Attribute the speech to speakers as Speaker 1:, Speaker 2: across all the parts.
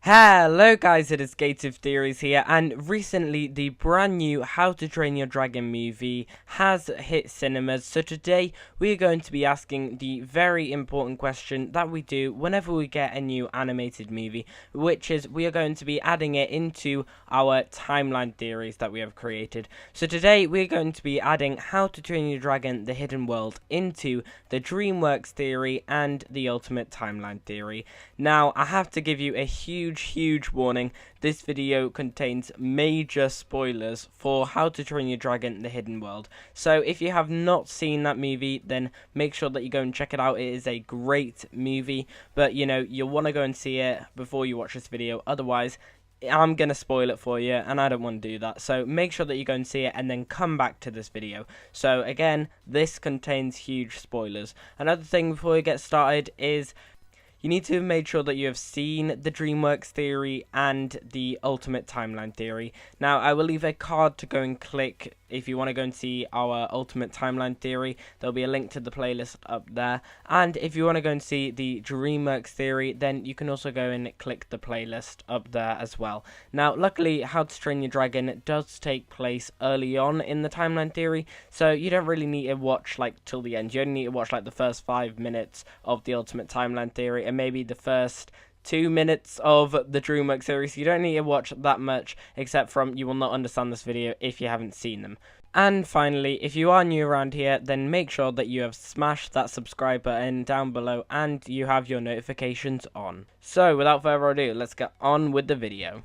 Speaker 1: Hello guys, it is Dreamworks Theories here, and recently the brand new How to Train Your Dragon movie has hit cinemas. So today we are going to be asking the very important question that we do whenever we get a new animated movie, which is we are going to be adding it into our timeline theories that we have created. So today we are going to be adding How to Train Your Dragon The Hidden World into the Dreamworks Theory and the Ultimate Timeline Theory. Now I have to give you a huge warning. This video contains major spoilers for How to Train Your Dragon The Hidden World. So if you have not seen that movie, then make sure that you go and check it out. It is a great movie, but you'll want to go and see it before you watch this video. Otherwise, I'm going to spoil it for you, and I don't want to do that. So make sure that you go and see it and then come back to this video. So again, this contains huge spoilers. Another thing before we get started is you need to have made sure that you have seen the Dreamworks Theory and the Ultimate Timeline Theory. Now, I will leave a card to go and click if you want to go and see our Ultimate Timeline Theory. There'll be a link to the playlist up there. And if you want to go and see the Dreamworks Theory, then you can also go and click the playlist up there as well. Now, luckily, How to Train Your Dragon does take place early on in the Timeline Theory, so you don't really need to watch till the end. You only need to watch the first 5 minutes of the Ultimate Timeline Theory and maybe the first 2 minutes of the Dreamworks series. You don't need to watch that much, except from you will not understand this video if you haven't seen them. And finally, if you are new around here, then make sure that you have smashed that subscribe button down below and you have your notifications on. So without further ado, let's get on with the video.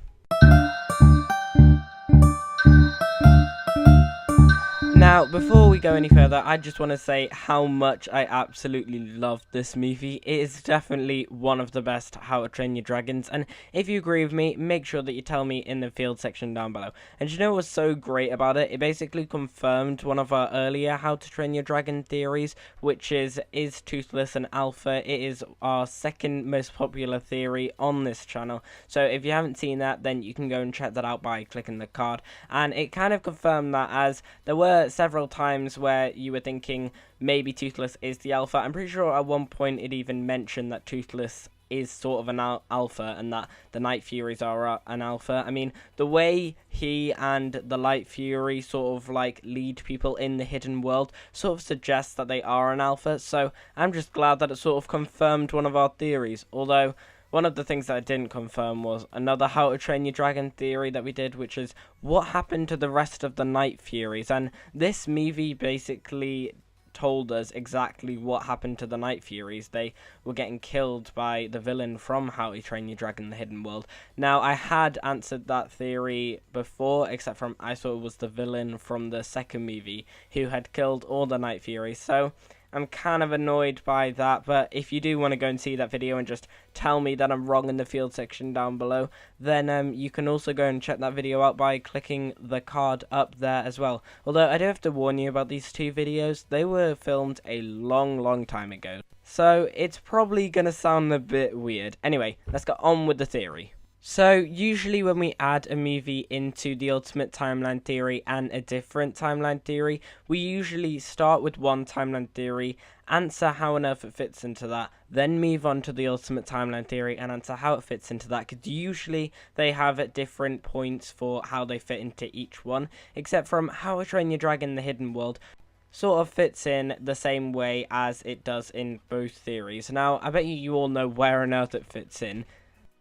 Speaker 1: Now, before we go any further, I just want to say how much I absolutely love this movie. It is definitely one of the best How to Train Your Dragons, and if you agree with me, make sure that you tell me in the field section down below. And you know what's so great about it? It basically confirmed one of our earlier How to Train Your Dragon theories, which is Toothless an alpha? It is our second most popular theory on this channel. So if you haven't seen that, then you can go and check that out by clicking the card. And it kind of confirmed that, as there were several times where you were thinking maybe Toothless is the alpha. I'm pretty sure at one point it even mentioned that Toothless is sort of an alpha and that the Night Furies are an alpha. I mean, the way he and the Light Fury sort of lead people in the hidden world sort of suggests that they are an alpha. So I'm just glad that it sort of confirmed one of our theories. Although one of the things that I didn't confirm was another How to Train Your Dragon theory that we did, which is what happened to the rest of the Night Furies. And this movie basically told us exactly what happened to the Night Furies. They were getting killed by the villain from How to Train Your Dragon The Hidden World. Now, I had answered that theory before, except from I thought it was the villain from the second movie who had killed all the Night Furies. So I'm kind of annoyed by that, but if you do want to go and see that video and just tell me that I'm wrong in the field section down below, then you can also go and check that video out by clicking the card up there as well. Although I do have to warn you about these two videos, they were filmed a long time ago, so it's probably going to sound a bit weird. Anyway, let's get on with the theory. So, usually when we add a movie into the Ultimate Timeline Theory and a different timeline theory, we usually start with one timeline theory, answer how on earth it fits into that, then move on to the Ultimate Timeline Theory and answer how it fits into that, because usually they have different points for how they fit into each one, except from How to Train Your Dragon The Hidden World sort of fits in the same way as it does in both theories. Now, I bet you all know where on earth it fits in.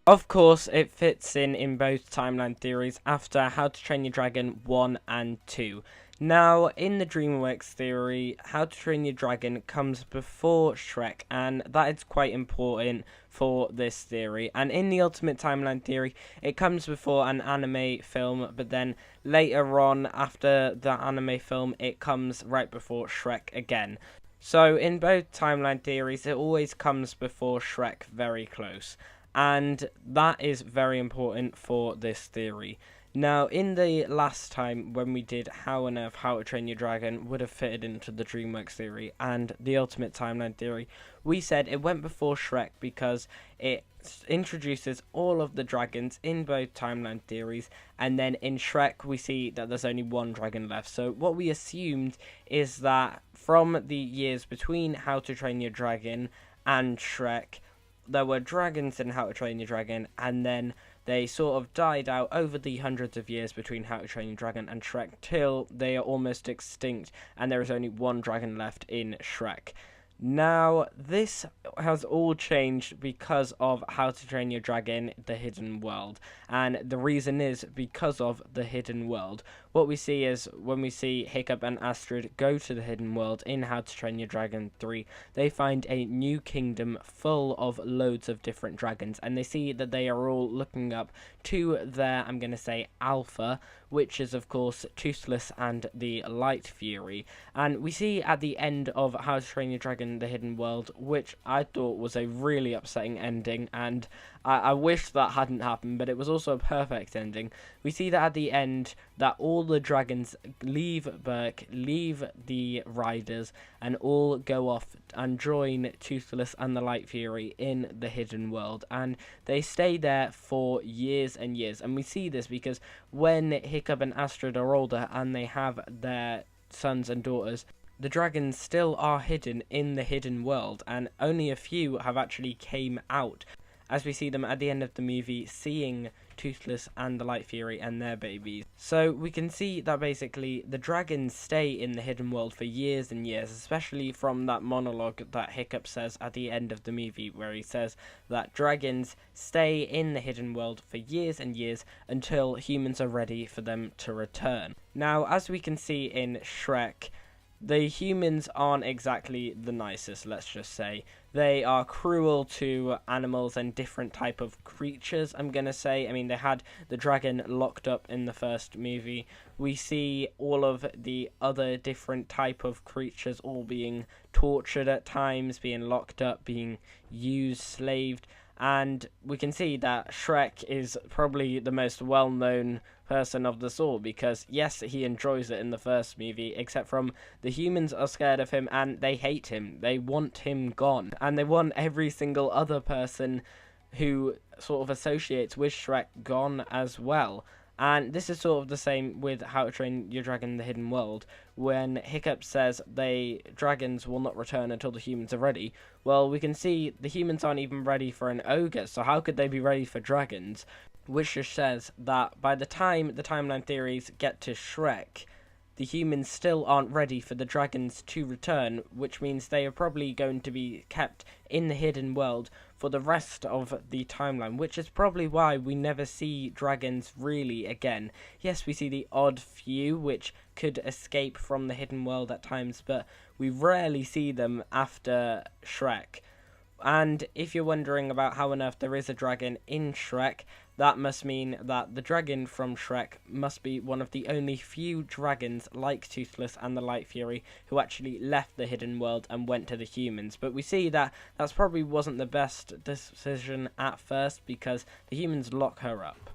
Speaker 1: Of course, it fits in both timeline theories after How to Train Your Dragon 1 and 2. Now, in the Dreamworks theory, How to Train Your Dragon comes before Shrek, and that is quite important for this theory. And in the Ultimate Timeline Theory, it comes before an anime film, but then later on, after the anime film, it comes right before Shrek again. So, in both timeline theories, it always comes before Shrek very close. And that is very important for this theory. Now, in the last time when we did How on Earth How to Train Your Dragon would have fitted into the Dreamworks theory and the Ultimate Timeline theory, we said it went before Shrek because it introduces all of the dragons in both timeline theories, and then in Shrek we see that there's only one dragon left. So what we assumed is that from the years between How to Train Your Dragon and Shrek, there were dragons in How to Train Your Dragon, and then they sort of died out over the hundreds of years between How to Train Your Dragon and Shrek till they are almost extinct, and there is only one dragon left in Shrek. Now, this has all changed because of How to Train Your Dragon, The Hidden World. And the reason is because of The Hidden World. What we see is when we see Hiccup and Astrid go to The Hidden World in How to Train Your Dragon 3, they find a new kingdom full of loads of different dragons. And they see that they are all looking up to their, I'm going to say, alpha, which is, of course, Toothless and the Light Fury. And we see at the end of How to Train Your Dragon The Hidden World, which I thought was a really upsetting ending, and I wish that hadn't happened, but it was also a perfect ending. We see that at the end that all the dragons leave Berk, leave the riders, and all go off and join Toothless and the Light Fury in the Hidden World, and they stay there for years and years. And we see this because when Hiccup and Astrid are older and they have their sons and daughters, the dragons still are hidden in the Hidden World, and only a few have actually came out, as we see them at the end of the movie seeing Toothless and the Light Fury and their babies. So we can see that basically the dragons stay in the Hidden World for years and years, especially from that monologue that Hiccup says at the end of the movie, where he says that dragons stay in the Hidden World for years and years until humans are ready for them to return. Now, as we can see in Shrek, the humans aren't exactly the nicest, let's just say. They are cruel to animals and different type of creatures, I'm going to say. I mean, they had the dragon locked up in the first movie. We see all of the other different type of creatures all being tortured at times, being locked up, being used, slaved. And we can see that Shrek is probably the most well-known person of this all, because yes, he enjoys it in the first movie, except from the humans are scared of him and they hate him. They want him gone, and they want every single other person who sort of associates with Shrek gone as well. And this is sort of the same with How to Train Your Dragon The Hidden World, when Hiccup says dragons will not return until the humans are ready. Well, we can see the humans aren't even ready for an ogre, so how could they be ready for dragons? Which just says that by the time the timeline theories get to Shrek, the humans still aren't ready for the dragons to return, which means they are probably going to be kept in the Hidden World for the rest of the timeline, which is probably why we never see dragons really again. Yes, we see the odd few which could escape from the Hidden World at times, but we rarely see them after Shrek. And if you're wondering about how on earth there is a dragon in Shrek, that must mean that the dragon from Shrek must be one of the only few dragons like Toothless and the Light Fury who actually left the Hidden World and went to the humans. But we see that that's probably wasn't the best decision at first, because the humans lock her up.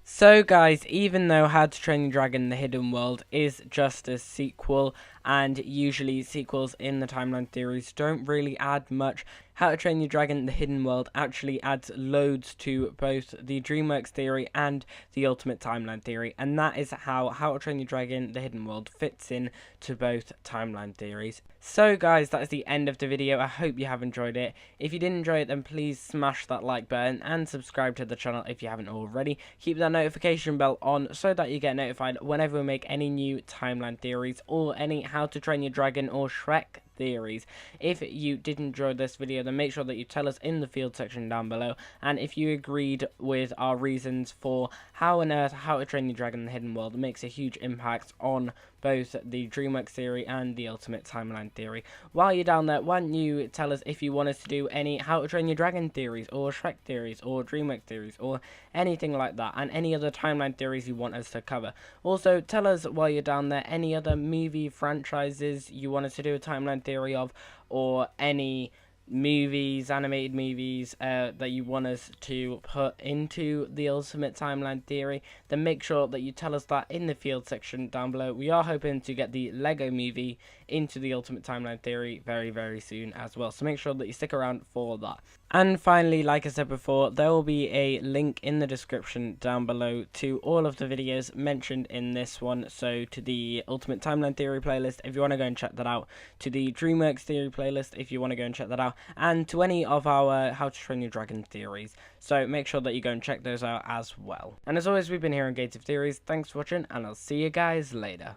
Speaker 1: So guys, even though How to Train Your Dragon The Hidden World is just a sequel, and usually sequels in the timeline theories don't really add much, How to Train Your Dragon The Hidden World actually adds loads to both the Dreamworks Theory and the Ultimate Timeline Theory, and that is how to Train Your Dragon The Hidden World fits in to both timeline theories. So guys, that is the end of the video. I hope you have enjoyed it. If you did enjoy it, then please smash that like button and subscribe to the channel if you haven't already. Keep that notification bell on so that you get notified whenever we make any new timeline theories or any How to Train Your Dragon or Shrek theories. If you did enjoy this video, then make sure that you tell us in the field section down below, and if you agreed with our reasons for how on earth How to Train Your Dragon The Hidden World makes a huge impact on both the Dreamworks Theory and the Ultimate Timeline Theory. While you're down there, why don't you tell us if you want us to do any How to Train Your Dragon theories, or Shrek theories, or Dreamworks theories, or anything like that, and any other timeline theories you want us to cover. Also, tell us while you're down there any other movie franchises you want us to do a timeline theory of, or any movies, animated movies that you want us to put into the Ultimate Timeline Theory, then make sure that you tell us that in the field section down below. We are hoping to get the Lego movie into the Ultimate Timeline Theory very, very soon as well. So make sure that you stick around for that. And finally, like I said before, there will be a link in the description down below to all of the videos mentioned in this one. So to the Ultimate Timeline Theory playlist, if you want to go and check that out, to the Dreamworks Theory playlist, if you want to go and check that out, and to any of our How to Train Your Dragon theories. So make sure that you go and check those out as well. And as always, we've been here on Gates of Theories. Thanks for watching, and I'll see you guys later.